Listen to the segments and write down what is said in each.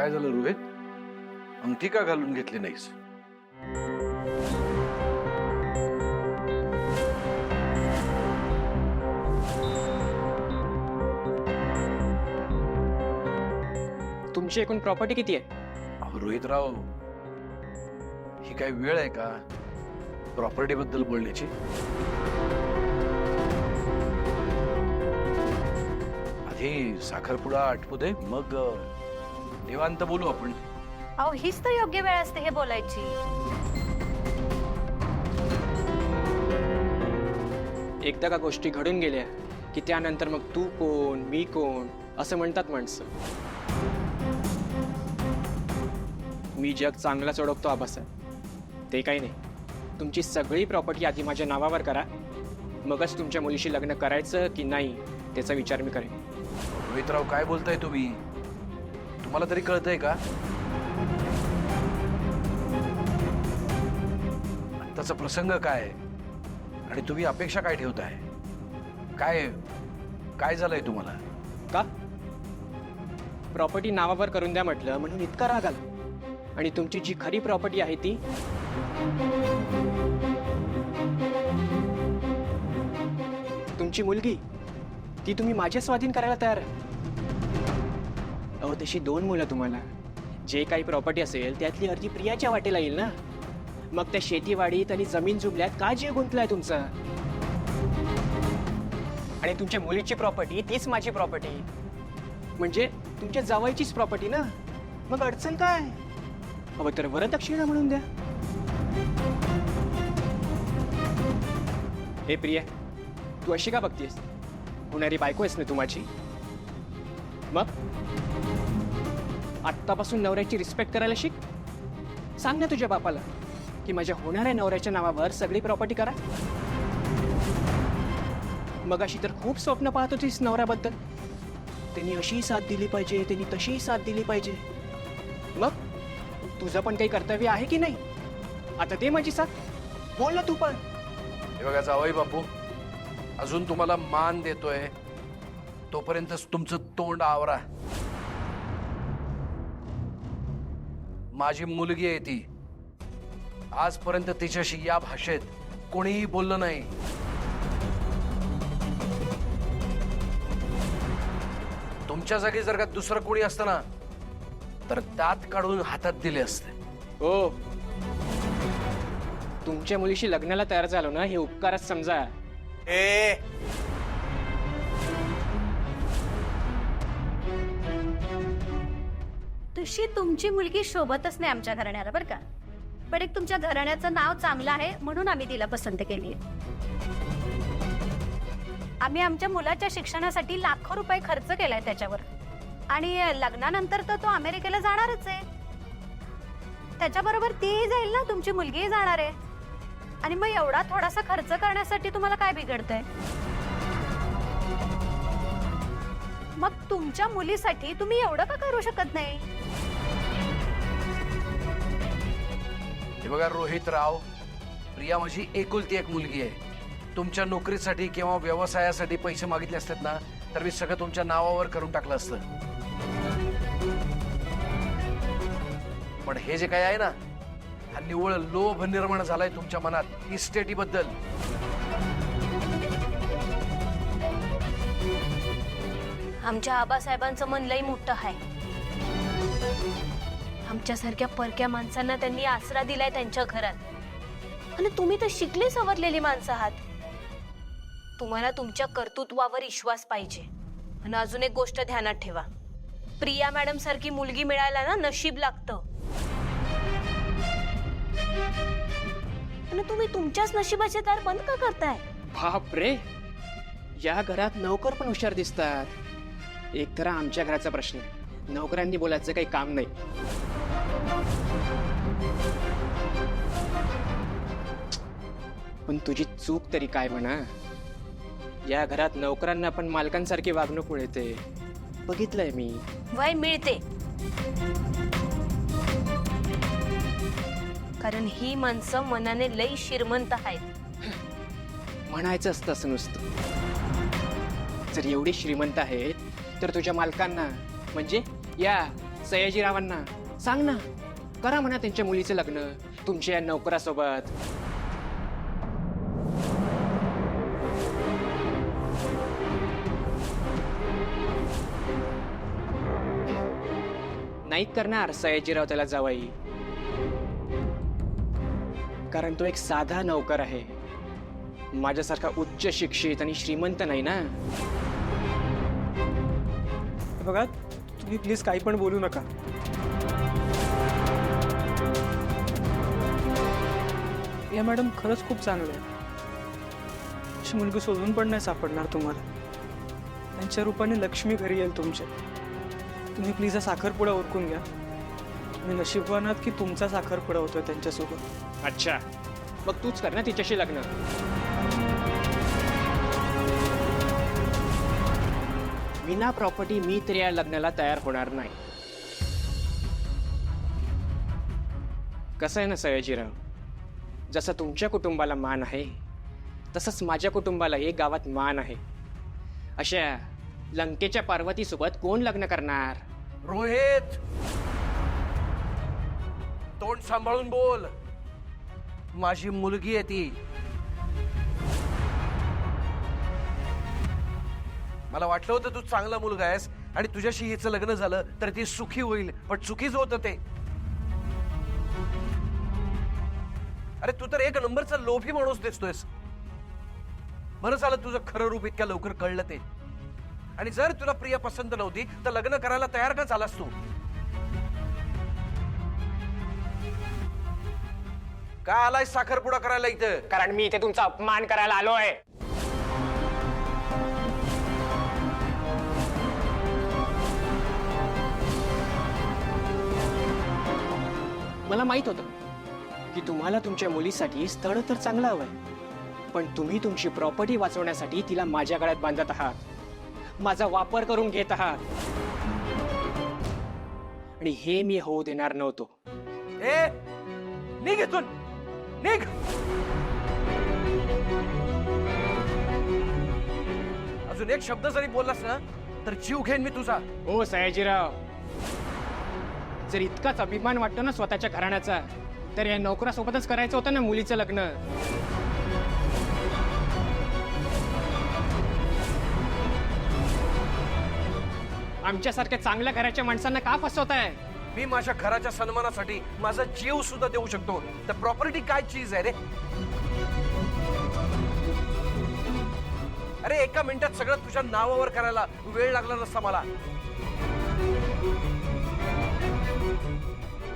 काय झालं रोहित? अंगठी का घालून घेतली नाहीस? तुमची एकूण प्रॉपर्टी किती आहे? अहो रोहितराव, ही काय वेळ आहे का प्रॉपर्टी बद्दल बोलण्याची? आधी साखरपुडा आटपू दे, मग निवांत बोलू आपण. अहो हीच तर योग्य वेळ असते हे बोलायची. एकदा का गोष्टी घडून गेल्या की त्यानंतर मग तू कोण मी कोण असं म्हणतात माणसं. मी जग चांगलाच ओळखतो आबासाहेब, ते काही नाही. तुमची सगळी प्रॉपर्टी आधी माझ्या नावावर करा, मगच तुमच्या मुलीशी लग्न करायचं की नाही त्याचा विचार मी करेन. रोहितराव, काय बोलताय तुम्ही? तुम्हाला तरी कळतंय का? आत्ताचा प्रसंग काय आहे आणि तुम्ही अपेक्षा काय ठेवताय? काय काय झालंय तुम्हाला? का प्रॉपर्टी नावावर करून द्या म्हटलं म्हणून इतका राग आला? आणि तुमची जी खरी प्रॉपर्टी आहे ती तुमची मुलगी, ती तुम्ही माझ्या स्वाधीन करायला तयार आहे? अहो तशी 2 मुलं तुम्हाला. जे काही प्रॉपर्टी असेल त्यातली अर्धी प्रियाच्या वाटेला येईल ना. मग त्या शेतीवाडीत आणि जमीन जुमल्यात का जे गुंतलाय तुमचा? आणि तुमच्या मुलीची प्रॉपर्टी तीच माझी प्रॉपर्टी, म्हणजे तुमच्या जावयाचीच प्रॉपर्टी ना. मग अडचण काय? अहो तर वरदक्षिणा म्हणून द्या. हे प्रिया, तू अशी का बघतेस? होणारी बायको आहेस ना तू माझी. मग आत्तापासून नवऱ्याची रिस्पेक्ट करायला शिक. सांग ना तुझ्या बापाला की माझ्या होणाऱ्या नवऱ्याच्या नावावर सगळी प्रॉपर्टी करा. मग अशी तर खूप स्वप्न पाहत होतीस नवऱ्याबद्दल. त्यांनी अशी साथ दिली पाहिजे, त्यांनी तशी साथ दिली पाहिजे. मग तुझं पण काही कर्तव्य आहे की नाही? आता दे माझी साथ, बोल ना तू पण. हे बघा जावई बापू, अजून तुम्हाला मान देतोय तोपर्यंतच तुमचं तोंड आवरा. माझी मुलगी आहे ती. आजपर्यंत तिच्याशी या भाषेत कोणीही बोललं नाही. तुमच्या जागी जर का दुसरं कोणी असतं ना तर दात काढून हातात दिले असते. हो, तुमच्या मुलीशी लग्नाला तयार झालो ना हे उपकारच समजा. तशी तुमची मुलगी शोभतच नाही आमच्या घराण्याला बरं का. पण एक तुमच्या घराण्याचं नाव चांगलं आहे म्हणून आम्ही तिला पसंत केली. आम्ही आमच्या मुलाच्या शिक्षणासाठी लाखो रुपये खर्च केलाय त्याच्यावर. आणि लग्नानंतर तर तो अमेरिकेला जाणारच आहे. त्याच्याबरोबर तीही जाईल ना, तुमची मुलगीही जाणार आहे. आणि मग एवढा थोडासा खर्च करण्यासाठी तुम्हाला काय बिघडतंय? मग तुमच्या मुलीसाठी तुम्ही एवढं का करू शकत नाही? हे बघा रोहितराव, प्रिया माझी एकुलती एक मुलगी आहे. तुमच्या नोकरीसाठी किंवा व्यवसायासाठी पैसे मागितले असतात ना तर मी सगळं तुमच्या नावावर करून टाकलं असतं. पण हे जे काय आहे ना, हा निव्वळ लोभ निर्माण झालाय तुमच्या मनात इस्टेटीबद्दल. आमच्या आबासाहेबांचं मन लई मोठं आहे. आमच्यासारख्या परक्या माणसांना त्यांनी आसरा दिलाय त्यांच्या घरात. आणि तुम्ही तर शिकले सवरलेली माणसं आहात. तुम्हाला तुमच्या कर्तृत्वावर विश्वास पाहिजे. आणि अजून एक गोष्ट ध्यानात ठेवा, प्रिया मॅडम सारखी मुलगी मिळायला ना नशीब लागतं. आणि तुम्ही तुमच्याच नशिबाचे दार बंद का करताय? बाप रे, या घरात नोकर पण हुशार दिसतात. एक तर आमच्या घराचा प्रश्न, नोकरांनी बोलायचं काही काम नाही. पण तुझी चूक तरी काय म्हणा. या घरात नोकरांना पण मालकांसारखी वागणूक मिळते, बघितलंय मी. वय मिळते, कारण ही माणसं मनाने लई श्रीमंत आहेत. म्हणायचं असतं असं नुसतं. जर एवढी श्रीमंत आहेत तर तुझ्या मालकांना म्हणजे या सयाजीरावांना सांग ना, करा म्हणा त्यांच्या मुलीचं लग्न तुमच्या या नोकरासोबत. नाही करणार सयाजीराव त्याला जावाई, कारण तो एक साधा नौकर आहे, माझ्यासारखा उच्च शिक्षित आणि श्रीमंत नाही ना. बघा, तुम्ही प्लीज काही पण बोलू नका. या मॅडम खरंच खूप चांगलं आहे. अशी मुलगी शोधून पण नाही सापडणार तुम्हाला. त्यांच्या रूपाने लक्ष्मी घरी येईल तुमच्या. तुम्ही प्लीज हा साखरपुडा उरकून घ्या. तुम्ही नशीबवान आहात की तुमचा साखरपुडा होतोय त्यांच्यासोबत. अच्छा, मग तूच कर ना तिच्याशी लग्न. विना प्रॉपर्टी मी तर या लग्नाला तयार होणार नाही. कसं आहे ना सयाजीराव, जसं तुमच्या कुटुंबाला मान आहे तसंच माझ्या कुटुंबालाही गावात मान आहे. अशा लंकेच्या पार्वतीसोबत कोण लग्न करणार? रोहित, तोंड सांभाळून बोल. माझी मुलगी आहे ती. मला वाटलं होतं तू चांगला मुलगा आहेस आणि तुझ्याशी हिचं लग्न झालं तर ती सुखी होईल, पण चुकीच होतं ते. अरे तू तर एक नंबरचा लोभी माणूस दिसतोयस. बरं झालं तुझं खरं रूप इतक्या लवकर कळलं ते. आणि जर तुला प्रिया पसंत नव्हती तर लग्न करायला तयार का झालास तू? का आलाय साखरपुडा करायला इथं? कारण मी इथे तुमचा अपमान करायला आलोय. मला माहित होतं की तुम्हाला तुमच्या मुलीसाठी स्थळ तर चांगलं हवंय, पण तुम्ही तुमची प्रॉपर्टी वाचवण्यासाठी तिला माझ्या गळ्यात बांधत आहात, माझा वापर करून घेत आहात, आणि हे मी होऊ देणार नव्हतो. ए, निघ इथून, निघ. अजून एक शब्द जरी बोललास ना तर जीव घेईन मी तुझा. हो सयाजीराव, जर इतकाच अभिमान वाटतो ना स्वतःच्या घराण्याचा, तर या नोकरासोबतच करायचं होतं ना मुलीचं लग्न. आमच्यासारख्या चांगल्या घराच्या माणसांना का फसवताय? मी माझ्या घराच्या सन्मानासाठी माझा जीव सुद्धा देऊ शकतो. तर प्रॉपर्टी काय चीज आहे रे? अरे एका मिनिटात सगळं तुझ्या नावावर करायला वेळ लागला नसता मला.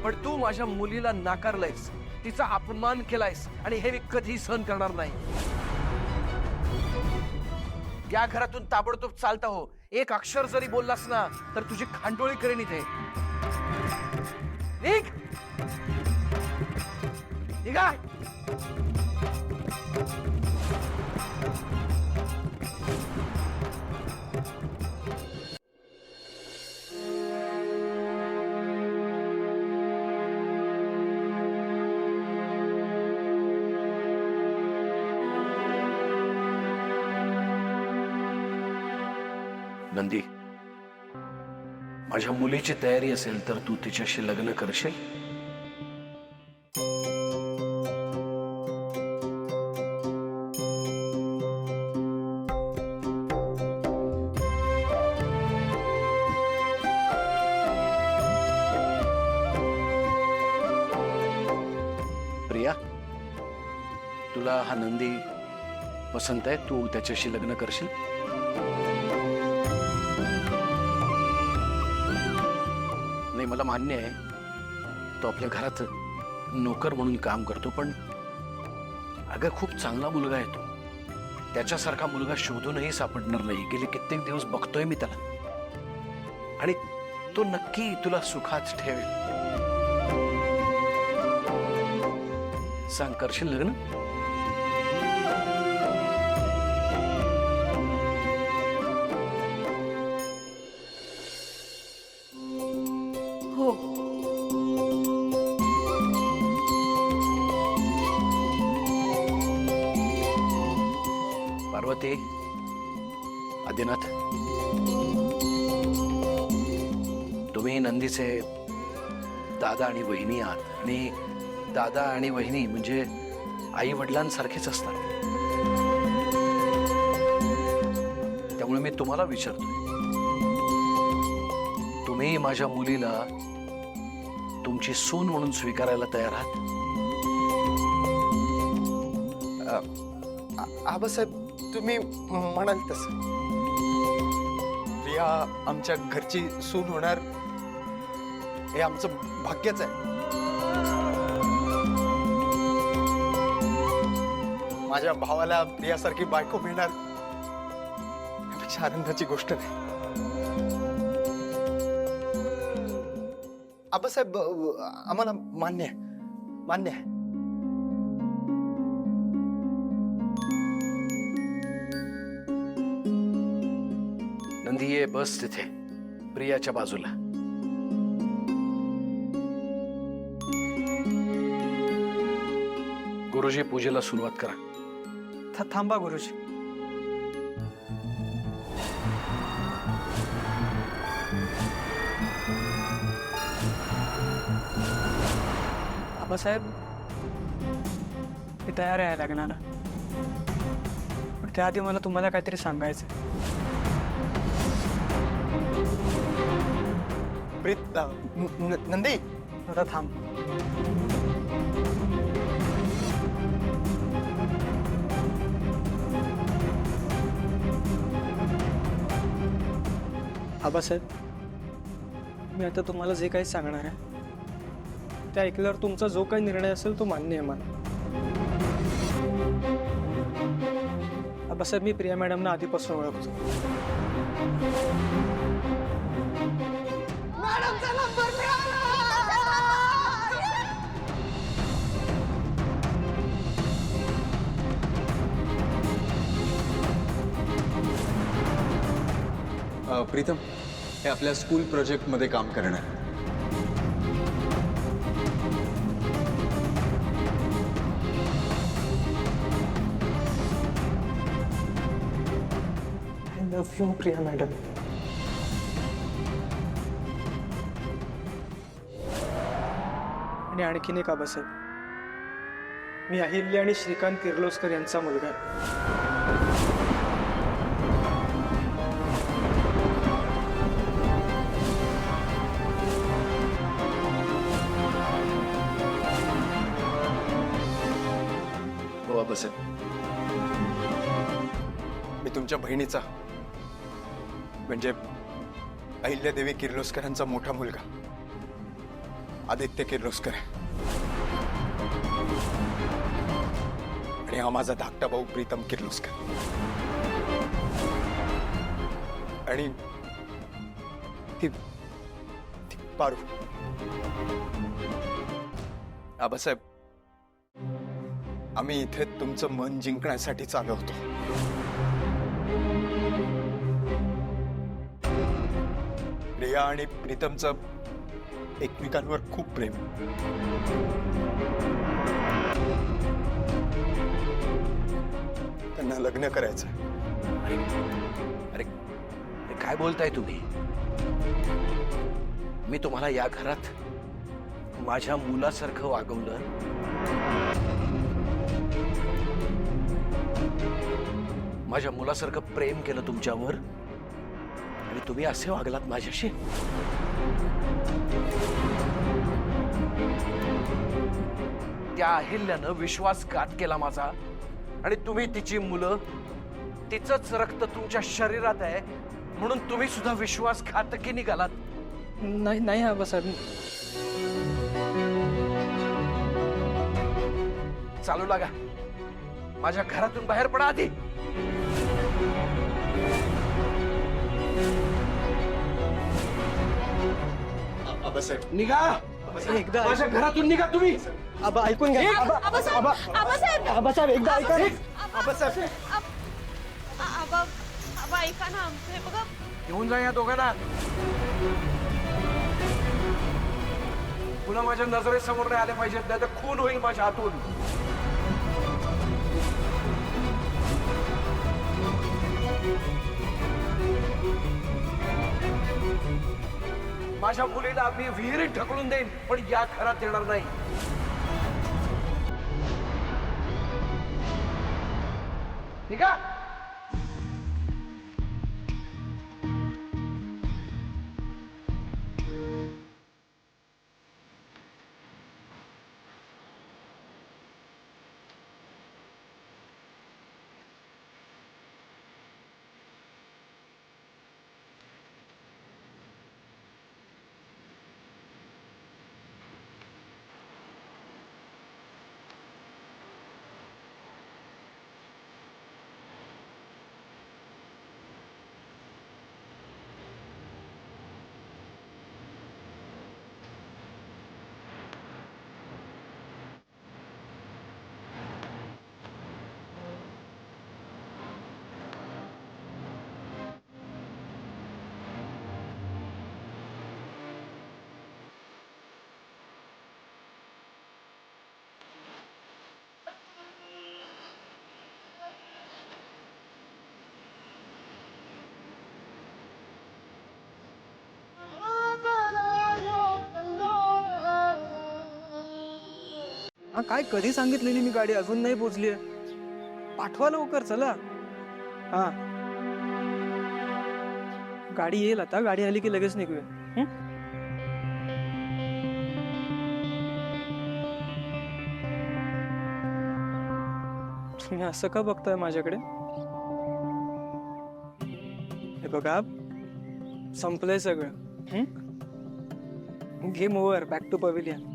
पण तू माझ्या मुलीला नाकारलंयस, तिचा अपमान केलायस, आणि हे मी कधी सहन करणार नाही. या घरातून ताबडतोब चालता हो. एक अक्षर जरी बोललास ना तर तुझी खांडोळी करेन इथे. निघ, निघा. नंदी, माझ्या मुलीची तयारी असेल तर तू तिच्याशी लग्न करशील? प्रिया, तुला हा नंदी पसंत आहे? तू त्याच्याशी लग्न करशील? नाही, मला मान्य आहे तो आपल्या घरात नोकर म्हणून काम करतो, पण अगं खूप चांगला मुलगा आहे तो. त्याच्यासारखा मुलगा शोधूनही सापडणार नाही. गेले कित्येक दिवस बघतोय मी त्याला, आणि तो नक्की तुला सुखात ठेवेल. सांग, करशील लग्न? हो. पार्वती, आदिनाथ, तुम्ही नंदीचे दादा आणि वहिनी आहात आणि दादा आणि वहिनी म्हणजे आई वडिलांसारखेच असतात. त्यामुळे मी तुम्हाला विचारतो, तुम्ही माझ्या मुलीला तुमची सून म्हणून स्वीकारायला तयार आहात? आबासाहेब, तुम्ही म्हणाल तसं. प्रिया आमच्या घरची सून होणार हे आमचं भाग्यच आहे. माझ्या भावाला प्रियासारखी बायको मिळणार यापेक्षा आनंदाची गोष्ट नाही. आबासाहेब, आम्हाला मान्य आहे, मान्य आहे. नंदी ये बस तिथे प्रियाच्या बाजूला. गुरुजी पूजेला सुरुवात करा. थांबा गुरुजी. आबासाहेब, मी तयार आहे लग्नाला, पण त्याआधी मला तुम्हाला काहीतरी सांगायचं. प्रीत, नंदी, आता थांब. आबासाहेब, मी आता तुम्हाला जे काही सांगणार आहे ते ऐकल्यावर तुमचा जो काही निर्णय असेल तो मान्य आहे मला. आबासाहेब, मी प्रिया मॅडमना आधीपासून ओळखतो. प्रीतम हे आपल्या स्कूल प्रोजेक्टमध्ये काम करणार. I love you Priya madam. आणि आणखीन एक आबासाहेब, मी अहिल्या आणि श्रीकांत किर्लोस्कर यांचा मुलगा आहे. हो आबासाहेब. मी तुमच्या बहिणीचा म्हणजे अहिल्यादेवी किर्लोस्करांचा मोठा मुलगा आदित्य किर्लोस्कर आहे. आणि हा माझा धाकटा भाऊ प्रीतम किर्लोस्कर. आणि ती ती पारू. आबासाहेब, आम्ही इथे तुमचं मन जिंकण्यासाठीच आलो होतो. प्रिया आणि प्रीतमचं एकमेकांवर खूप प्रेम. त्यांना लग्न करायचं. अरे अरे, काय बोलताय तुम्ही? मी तुम्हाला या घरात माझ्या मुलासारखं वागवलं. माझ्या मुलासारखं प्रेम केलं तुमच्यावर आणि तुम्ही असे वागलात माझ्याशी. त्या अहिल्यानं विश्वासघात केला माझा आणि तुम्ही तिची मुलं, तिचंच रक्त तुमच्या शरीरात आहे म्हणून तुम्ही सुद्धा विश्वासघातकी निघालात. नाही नाही आबासाहेब. चालू लागा. माझ्या घरातून बाहेर पडा आधी. आबासाहेब, निघा. एकदा माझ्या घरातून निघा तुम्ही. आबा ऐकून घ्या. आबासाहेब, आबासाहेब, आबासाहेब एकदा ऐका. आबासाहेब, आबा ऐका ना आमचं हे बघा. घेऊन जा या दोघांना. पुन्हा माझ्या नजरेसमोर नाही आले पाहिजेत, नाही तर खून होईल माझ्या हातून. माझ्या माझ्या मुलीला मी विहिरीत ढकलून देईन, पण या घरात येणार नाही. ठीक आहे? हा काय कधी सांगितलेली मी गाडी अजून नाही पोचली. पाठवा लवकर चला. हा गाडी येईल आता. गाडी आली की लगेच निघूया. हं? तुम्ही असं का बघताय माझ्याकडे? हे बघा, संपलंय सगळं. Game over. Back to pavilion.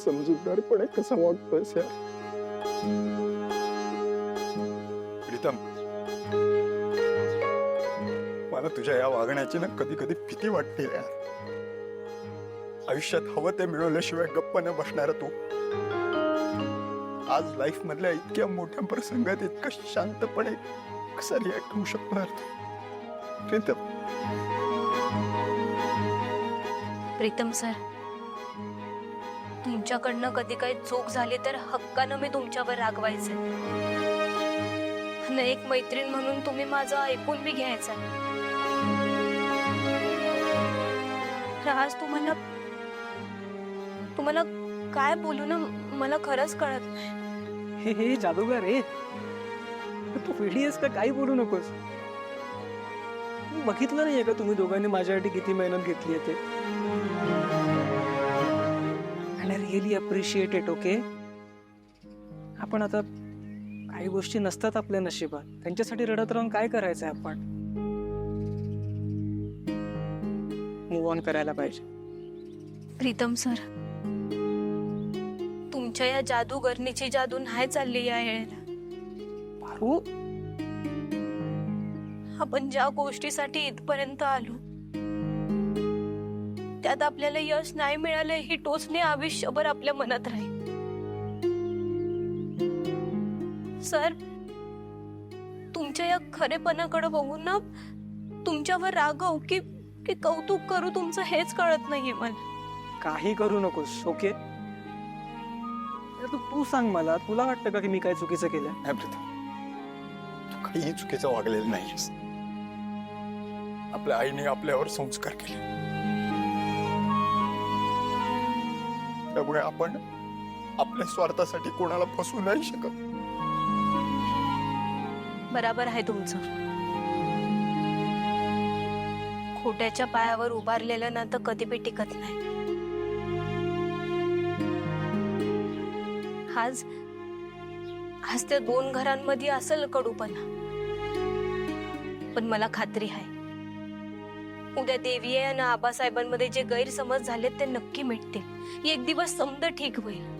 समजूतदारपणे कसा वागतोयस यार. प्रीतम, मला तुझ्या या वागण्याची ना कधी कधी भीती वाटते यार. आयुष्यात हवं ते मिळवल्याशिवाय गप्प न बसणार तू आज लाईफ मधल्या इतक्या मोठ्या प्रसंगात इतकं शांतपणे कसा रिॲक्ट होऊ शकणार? प्रीतम, प्रीतम सर, तुमच्याकडनं कधी काही चूक झाली तर हक्कानं मी तुमच्यावर रागवायचे. आणि एक मैत्रीण म्हणून तुम्ही माझं ऐकून बी घ्यायचं. आज तुम्हाला काय बोलू ना मला खरंच कळत नाही. हे जादूगार रे. तू वेडी आहेस का? काही बोलू नकोस. बघितलं नाहीये का तुम्ही दोघांनी माझ्यासाठी किती मेहनत घेतली आहे ते? आणि रिअली अप्रिशिएट इट. ओके, आपण आता काही गोष्टी नसतात आपल्या नशिबात, त्यांच्यासाठी रडत राहून काय करायचंय? आपण मूव्ह ऑन करायला पाहिजे. प्रीतम सर, तुमच्या या जादूगरणीची जादू नाही चालली या वेळेला. पारू, आपण ज्या गोष्टीसाठी इथपर्यंत आलो त्यात आपल्याला यश नाही मिळालं ही टोचणे आयुष्यभर आपल्या मनात राहील. सर, तुमच्या या खरेपणाकडे बघून ना तुमच्यावर रागव की कौतुक करू तुमचं हेच कळत नाहीये मला. काही करू नकोस. ओके, तू सांग मला, तुला वाटतं का की मी काय चुकीचं केलं? नाही प्रीतम, तू काहीही चुकीचं वागलेलं नाहीस. आपल्या आईने आपल्यावर संस्कार केले, त्यामुळे आपण आपल्या स्वार्थासाठी कोणाला फसवू नाही शकत. बराबर आहे तुमचं. खोट्याच्या पायावर उभारलेलं ना तर कधी बी टिकत नाही. आज त्या दोन घरांमध्ये असेल कडूपणा, पण मला खात्री आहे उद्या देवी आणि आबासाहेबांमध्ये जे गैरसमज झालेत ते नक्की मिटतील. एक दिवस समज ठीक होईल.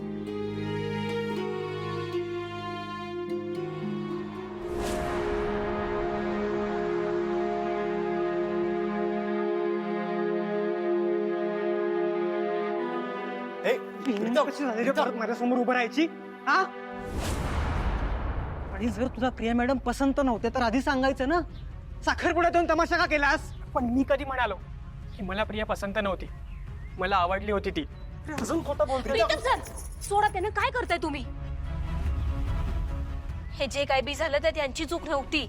माझ्यासमोर उभं राहायची हा? आणि जर तुला प्रिया मॅडम पसंत नव्हते तर आधी सांगायचं ना. साखरपुड्यात येऊन तमाशा का केलास? पण मी कधी म्हणालो की मला प्रिया पसंत नव्हती, मला आवडली होती ती? अजून खोटं बोलतोय. प्रीतम सर, सोडा. त्यानं काय करताय तुम्ही? हे जे काय बी झालं तर त्यांची चूक नव्हती.